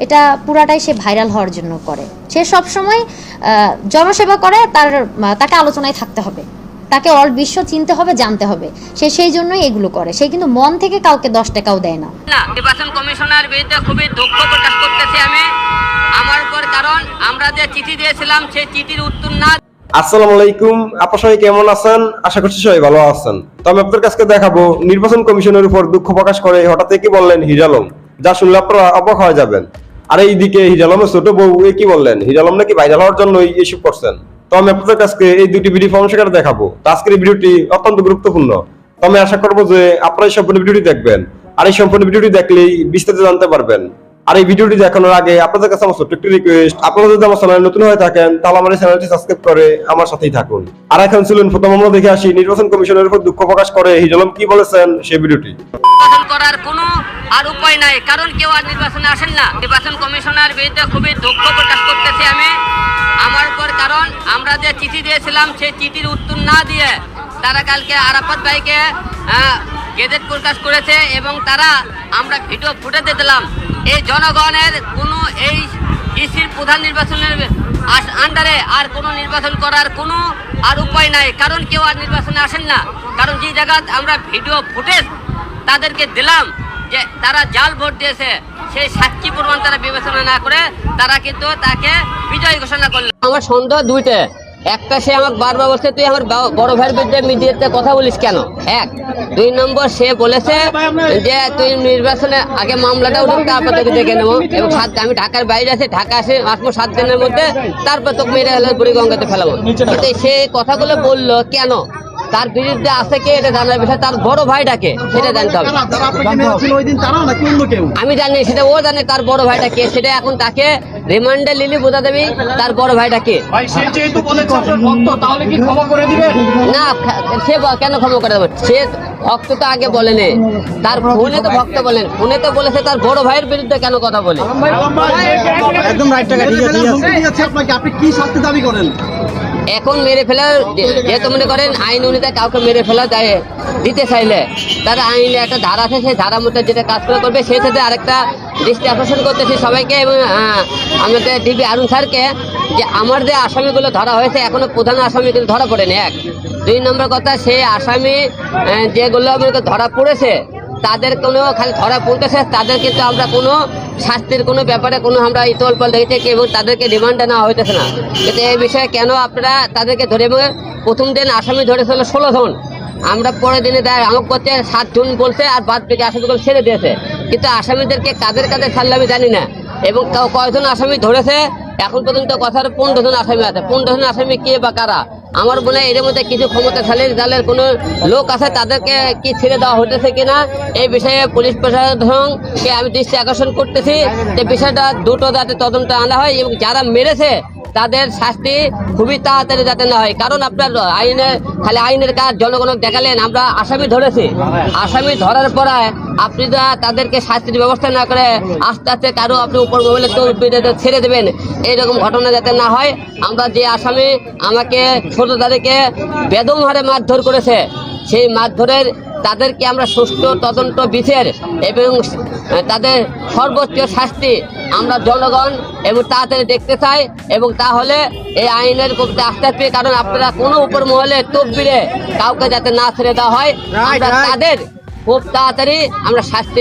এটা পুরাটাই সে ভাইরাল হওয়ার জন্য করে। সে সবসময় জনসেবা করে, তাকে আলোচনায় থাকতে হবে, তাকে অল বিশ্ব চিনতে হবে, জানতে হবে, সে সেই জন্যই এগুলো করে। সে কিন্তু মন থেকে কাউকে 10 টাকাও দেয় না। নির্বাচন কমিশনার বিরুদ্ধে খুবই দুঃখ প্রকাশ করতেছি আমি আমার উপর, কারণ আমরা যে চিঠি দিয়েছিলাম সেই চিঠির উত্তর না। আসসালামু আলাইকুম, আপনারা সবাই কেমন আছেন? আশা করছি সবাই ভালো আছেন। তো আমি আপনাদের কাছে দেখাবো নির্বাচন কমিশনের উপর দুঃখ প্রকাশ করে হঠাৎ কি বললেন হিরো আলম, যা শুনলে আপনারা অবাক হয়ে যাবেন। আর এইদিকে হিরো আলমের ছোট বউ কি বললেন, হিরো আলম নাকি ভাইরাল হওয়ার জন্য এইসব করছেন। তো আমি আপনাদের কাছে এই দুটি ভিডিও ফর্মশেখার দেখাবো। তো আজকের এই ভিডিওটি অত্যন্ত গুরুত্বপূর্ণ। তো আমি আশা করবো যে আপনারা এই সম্পূর্ণ ভিডিওটি দেখবেন, আর এই সম্পূর্ণ ভিডিওটি দেখলেই বিস্তারিত জানতে পারবেন। আর এই ভিডিওটি দেখানোর আগে আপনাদের কাছে আমার ছোট্ট একটি রিকোয়েস্ট, আপনারা যদি আমার চ্যানেলে নতুন হয়ে থাকেন তাহলে আমার এই চ্যানেলটি সাবস্ক্রাইব করে আমার সাথেই থাকুন। আর এখন চলুন প্রথম আমরা দেখে আসি নির্বাচন কমিশনের উপর দুঃখ প্রকাশ করে হিরো আলম কি বলেছেন সেই ভিডিওটি। নির্বাচন করার কোনো আর উপায় নাই, কারণ কেউ আর নির্বাচনে আসেন না। নির্বাচন কমিশনার বিরুদ্ধে খুবই দুঃখ প্রকাশ করতেছি আমি আমার উপর, কারণ আমরা যে চিঠি দিয়েছিলাম সেই চিঠির উত্তর না দিয়ে তারা কালকে আরাফাত ভাইকে গেজেট প্রকাশ করেছে এবং তারা আমরা ভিডিও ফুটেজে দিলাম। এই জনগণের কোনো এই ইসির প্রধান নির্বাচনের আন্ডারে আর কোনো নির্বাচন করার কোনো আর উপায় নাই, কারণ কেউ আর নির্বাচনে আসেন না। কারণ যে জায়গা আমরা ভিডিও ফুটেজ তাদেরকে দিলাম যে তারা জাল ভোট দিয়েছে, সেই সাক্ষী প্রমাণ তারা বিবেচনা না করে তারা কিন্তু তাকে বিজয় ঘোষণা করলো। আমার সন্দেহ দুইটা, একটা সে আমাকে বারবার বলছে তুই আমার বড় ভাইয়ের বিরুদ্ধে মিডিয়াতে কথা বলিস কেন, এক। 2 নম্বর সে বলেছে যে তুই নির্বাচনে আগে মামলাটা উঠুক তারপর তোকে দেখে নেবো, এবং আমি ঢাকার বাইরে আছি, ঢাকা আসে আসবো 7 দিনের মধ্যে, তারপর তোকে মেরে হলে বুড়িগঙ্গাতে ফেলাবো। কিন্তু সে কথাগুলো বললো কেন, তার বিরুদ্ধে আছে কে এটা জানার বিষয়, তার বড় ভাইটাকে সেটা জানতে হবে। আমি জানি সেটা, ও জানে তার বড় ভাইটা কে, সেটা এখন তাকে রিমান্ডে লিলি বোঝা দেবে তার বড় ভাইটা কে। না সে কেন ক্ষমা করে দেবে, সে ভক্ত তো আগে বলেনি, তার ফোনে তো ভক্ত বলেন, ফোনে তো বলেছে তার বড় ভাইয়ের বিরুদ্ধে কেন কথা বলে। একদম রাইট টাকা, ঠিক আছে। আপনি কি শাস্তি দাবি করেন? এখন মেরে ফেলার যেহেতু মনে করেন আইন অনুযায়ী কাউকে মেরে ফেলা যায় দিতে চাইলে তার আইনে একটা ধারা আছে, সেই ধারা মতো যেটা কাজ করবে সেই সাথে আরেকটা দৃষ্টি আকর্ষণ করতেছি সবাইকে এবং আমাদের ডিবি আরুন স্যারকে, যে আমার যে আসামিগুলো ধরা হয়েছে এখনো প্রধান আসামি কিন্তু ধরা পড়েনি, এক। 2 নম্বর কথা, সেই আসামি যেগুলো ধরা পড়েছে তাদের কোনো খালি ধরা পড়তেছে, তাদের কিন্তু আমরা কোনো শাস্তির কোনো ব্যাপারে কোনো আমরা ইতলপল দেখেছি এবং তাদেরকে রিমান্ডে নেওয়া হইতেছে না। কিন্তু এই বিষয়ে কেন আপনারা তাদেরকে ধরে, এবং প্রথম দিন আসামি ধরেছিল 16 জন, আমরা পরের দিনে দেয় আমাকে করতে 7 জন বলছে, আর বাদ থেকে আসামিগুলো ছেড়ে দিয়েছে। কিন্তু আসামিদেরকে কাদের কাদের ছাড়লে আমি জানি না, এবং কয়জন আসামি ধরেছে এখন পর্যন্ত কথার 15 জন আসামি আছে। 15 জন আসামি কে বা কারা, আমার মনে হয় এর মধ্যে কিছু ক্ষমতাশালী দলের কোনো লোক আছে, তাদেরকে কি ছেড়ে দেওয়া হতেছে কিনা এই বিষয়ে পুলিশ প্রশাসনকে আমি দৃষ্টি আকর্ষণ করতেছি যে বিষয়টা দ্রুত যাতে তদন্ত আনা হয় এবং যারা মেরেছে তাদের শাস্তি খুবই তাড়াতাড়ি যাতে না হয়। কারণ আপনার খালি আইনের কাজ জনগণকে দেখালেন, আমরা আসামি ধরেছি, আসামি ধরার পরে আপনি তাদেরকে শাস্তির ব্যবস্থা না করে আস্তে আস্তে কারো আপনি উপর মোবাইলে তো ছেড়ে দেবেন, এইরকম ঘটনা যাতে না হয়। আমরা যে আসামি আমাকে 16 তারিখে বেদম হারে মারধর করেছে, সেই মারধরের তাদেরকে আমরা সুষ্ঠু তদন্ত বিচার এবং তাদের সর্বোচ্চ শাস্তি আমরা জনগণ এবং তাড়াতাড়ি দেখতে চাই, এবং তাহলে এই আইনের প্রতি আস্থা পেয়ে, কারণ আপনারা কোনো উপর মহলে তদবিরে কাউকে যাতে না ছেড়ে দেওয়া হয়, আমরা তাদের খুব তাড়াতাড়ি আমরা শাস্তি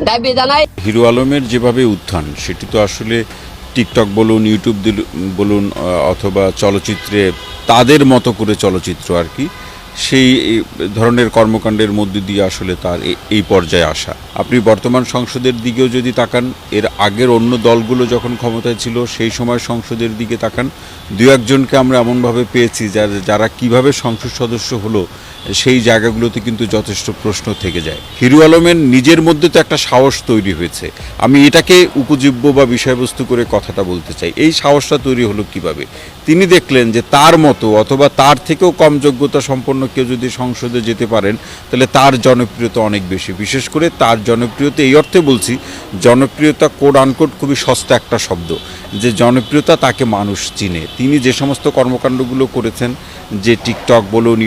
দাবি জানাই। হিরো আলমের যেভাবে উত্থান সেটি তো আসলে টিকটক বলুন, ইউটিউব বলুন, অথবা চলচ্চিত্রে তাদের মতো করে চলচ্চিত্র আর কি, সেই ধরনের কর্মকাণ্ডের মধ্যে দিয়ে আসলে তার এই পর্যায়ে আসা। আপনি বর্তমান সংসদের দিকেও যদি তাকান, এর আগের অন্য দলগুলো যখন ক্ষমতায় ছিল সেই সময় সংসদের দিকে তাকান, 2-1 জনকে আমরা এমনভাবে পেয়েছি যারা কিভাবে সংসদ সদস্য হলো সেই জায়গাগুলোতে কিন্তু যথেষ্ট প্রশ্ন থেকে যায়। হিরো আলমের নিজের মধ্যে তো একটা সাহস তৈরি হয়েছে, আমি এটাকে উপজীব্য বা বিষয়বস্তু করে কথাটা বলতে চাই। এই সাহসটা তৈরি হলো কিভাবে? তিনি দেখলেন যে তার মতো অথবা তার থেকেও কম যোগ্যতা সম্পন্ন কেউ যদি সংসদে যেতে পারেন তাহলে তার জনপ্রিয়তা অনেক বেশি। বিশেষ করে তার জনপ্রিয়তা এই অর্থে বলছি, জনপ্রিয়তা কোড আনকোড খুবই সস্তা একটা শব্দ, যে জনপ্রিয়তা তাকে মানুষ চিনে। তিনি যে সমস্ত কর্মকাণ্ডগুলো করেছেন, যে টিকটক বলুন,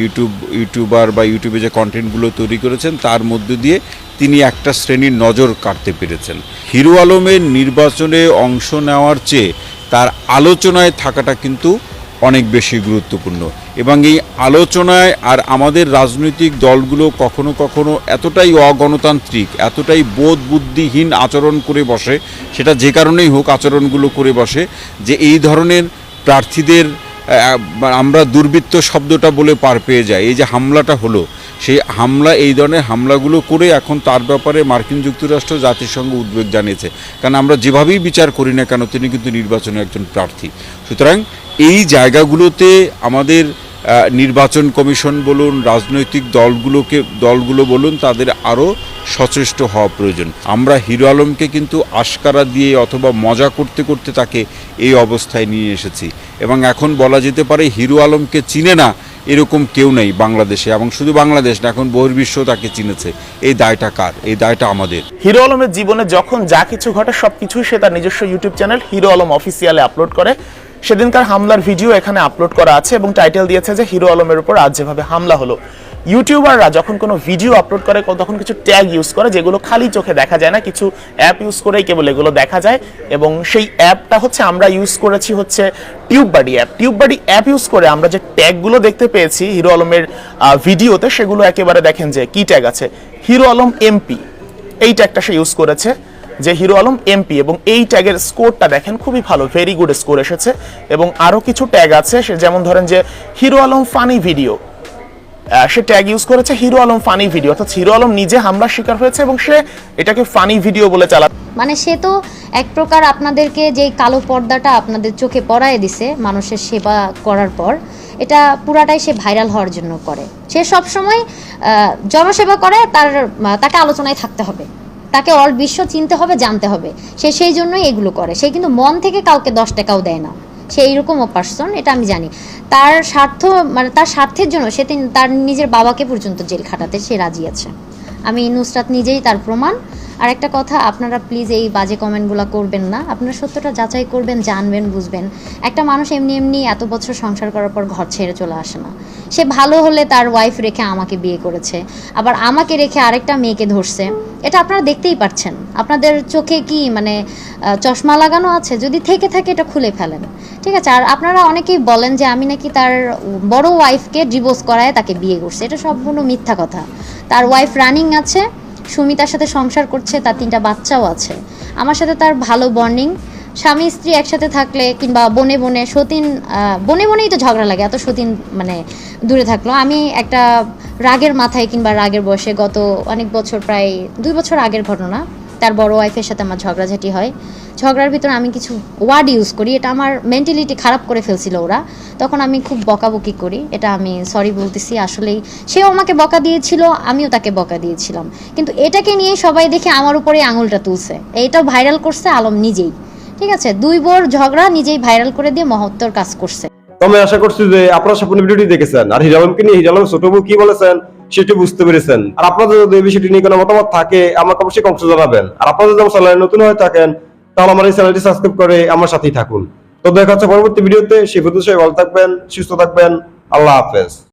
ইউটিউবার বা ইউটিউবে যে কন্টেন্টগুলো তৈরি করেছেন, তার মধ্যে দিয়ে তিনি একটা শ্রেণীর নজর কাড়তে পেরেছেন। হিরো আলমের নির্বাচনে অংশ নেওয়ার চেয়ে তার আলোচনায় থাকাটা কিন্তু অনেক বেশি গুরুত্বপূর্ণ, এবং এই আলোচনায় আর আমাদের রাজনৈতিক দলগুলো কখনো কখনো এতটাই অগণতান্ত্রিক, এতটাই বোধ বুদ্ধিহীন আচরণ করে বসে, সেটা যে কারণেই হোক আচরণগুলো করে বসে, যে এই ধরনের প্রার্থীদের আমরা দুর্বৃত্ত শব্দটা বলে পার পেয়ে যাই। এই যে হামলাটা হলো, সেই হামলা, এই ধরনের হামলাগুলো করে এখন তার ব্যাপারে মার্কিন যুক্তরাষ্ট্র জাতিসংঘ উদ্বেগ জানিয়েছে, কারণ আমরা যেভাবেই বিচার করি না কেন তিনি কিন্তু নির্বাচনে একজন প্রার্থী। সুতরাং এই জায়গাগুলোতে আমাদের নির্বাচন কমিশন বলুন, রাজনৈতিক দলগুলো বলুন, তাদের আরও সচেষ্ট হওয়া প্রয়োজন। আমরা হিরো আলমকে কিন্তু আশকারা দিয়ে অথবা মজা করতে করতে তাকে এই অবস্থায় নিয়ে এসেছি, এবং এখন বলা যেতে পারে হিরো আলমকে চিনে না এরকম কেউ নেই বাংলাদেশে, এবং শুধু বাংলাদেশ না, এখন বহির্বিশ্ব তাকে চিনেছে। এই দায়টা কার? এই দায়টা আমাদের। হিরো আলমের জীবনে যখন যা কিছু ঘটে সবকিছুই সে তার নিজস্ব ইউটিউব চ্যানেল হিরো আলম অফিসিয়ালে আপলোড করে। সেদিনকার হামলার ভিডিও এখানে আপলোড করা আছে এবং টাইটেল দিয়েছে যে হিরো আলমের উপর আজ যেভাবে হামলা হলো। ইউটিউবাররা যখন কোনো ভিডিও আপলোড করে তখন কিছু ট্যাগ ইউজ করে, যেগুলো খালি চোখে দেখা যায় না, কিছু অ্যাপ ইউজ করেই কেবল এগুলো দেখা যায়। এবং সেই অ্যাপটা হচ্ছে আমরা ইউজ করেছি হচ্ছে TubeBuddy app. TubeBuddy app use করে আমরা যে ট্যাগগুলো দেখতে পেয়েছি হিরো আলমের ভিডিওতে, সেগুলো একেবারে দেখেন যে কি ট্যাগ আছে, হিরো আলম এমপি, এই ট্যাগটা সে ইউজ করেছে, যে হিরো আলম এমপি, এবং এই ট্যাগের স্কোরটা দেখেন খুবই ভালো, ভেরি গুড স্কোর এসেছে। এবং আরও কিছু ট্যাগ আছে, সে যেমন ধরেন যে হিরো আলম ফানি ভিডিও, সে ট্যাগ ইউজ করেছে হিরো আলম ফানি ভিডিও, অর্থাৎ হিরো আলম নিজে হামলার শিকার হয়েছে এবং সে এটাকে ফানি ভিডিও বলে চালা। মানে সে তো এক প্রকার আপনাদেরকে যে কালো পর্দাটা আপনাদের চোখে পড়ায় দিছে মানুষের সেবা করার পর, এটা পুরাটাই সে ভাইরাল হওয়ার জন্য করে। সে সবসময় জনসেবা করে, তাকে আলোচনায় থাকতে হবে, তাকে অল বিশ্ব চিনতে হবে, জানতে হবে, সে সেই জন্যই এগুলো করে। সে কিন্তু মন থেকে কাউকে 10 টাকাও দেয় না, সে এইরকম পার্সন, এটা আমি জানি। তার স্বার্থ, মানে তার স্বার্থের জন্য সে তার নিজের বাবাকে পর্যন্ত জেল খাটাতে সে রাজি আছে। আমি নুসরাত নিজেই তার প্রমাণ। আর একটা কথা, আপনারা প্লিজ এই বাজে কমেন্টগুলো করবেন না, আপনারা সত্যটা যাচাই করবেন, জানবেন, বুঝবেন। একটা মানুষ এমনি এমনি এত বছর সংসার করার পর ঘর ছেড়ে চলে আসে না। সে ভালো হলে তার ওয়াইফ রেখে আমাকে বিয়ে করেছে, আবার আমাকে রেখে আরেকটা মেয়েকে ধরছে। এটা আপনারা দেখতেই পাচ্ছেন। আপনাদের চোখে কি মানে চশমা লাগানো আছে? যদি থেকে থাকে এটা খুলে ফেলেন, ঠিক আছে? আর আপনারা অনেকেই বলেন যে আমি নাকি তার বড় ওয়াইফকে ডিভোর্স করায় তাকে বিয়ে করছে। এটা সম্পূর্ণ মিথ্যা কথা। তার ওয়াইফ রানিং আছে, সুমিতার সাথে সংসার করছে, তার 3টা বাচ্চাও আছে। আমার সাথে তার ভালো বন্ডিং। স্বামী স্ত্রী একসাথে থাকলে কিংবা বনে বনেই তো ঝগড়া লাগে, এত সতীন মানে দূরে থাকলো। আমি একটা রাগের মাথায় কিংবা রাগের বয়সে, গত অনেক বছর, প্রায় 2 বছর আগের ঘটনা, তার বড় ওয়াইফের সাথে আমার ঝগড়াঝাটি হয়। ঝগড়ার ভিতরে আমি কিছু ওয়ার্ড ইউজ করি, এটা আমার মেন্টালিটি খারাপ করে ফেলছিল ওরা। তখন আমি খুব বকাবকি করি, এটা আমি সরি বলতেছি। আসলেই সেও আমাকে বকা দিয়েছিল, আমিও তাকে বকা দিয়েছিলাম, কিন্তু এটাকে নিয়ে সবাই দেখে আমার উপরে আঙুলটা তুলছে। এইটাও ভাইরাল করছে আলম নিজেই, ঠিক আছে? 2 বোর ঝগড়া নিজেই ভাইরাল করে দিয়ে মহত্তর কাজ করছে। তো আমি আশা করছি যে আপনারা সম্পূর্ণ ভিডিওটি দেখেছেন, আর হিরো আলমকে নিয়ে হিরো আলম ছোট বউ কি বলেছেন সেটি বুঝতে পেরেছেন। আর আপনাদের যদি এই বিষয়টি নিয়ে কোনো মতামত থাকে আমাকে অবশ্যই কমেন্টে জানাবেন। আর আপনারা যদি আমার চ্যানেলে নতুন হয়ে থাকেন তাহলে আমার এই চ্যানেলটি সাবস্ক্রাইব করে আমার সাথেই থাকুন। তো দেখা হচ্ছে পরবর্তী ভিডিওতে। সেই পর্যন্ত সবাই ভালো থাকবেন, সুস্থ থাকবেন। আল্লাহ হাফেজ।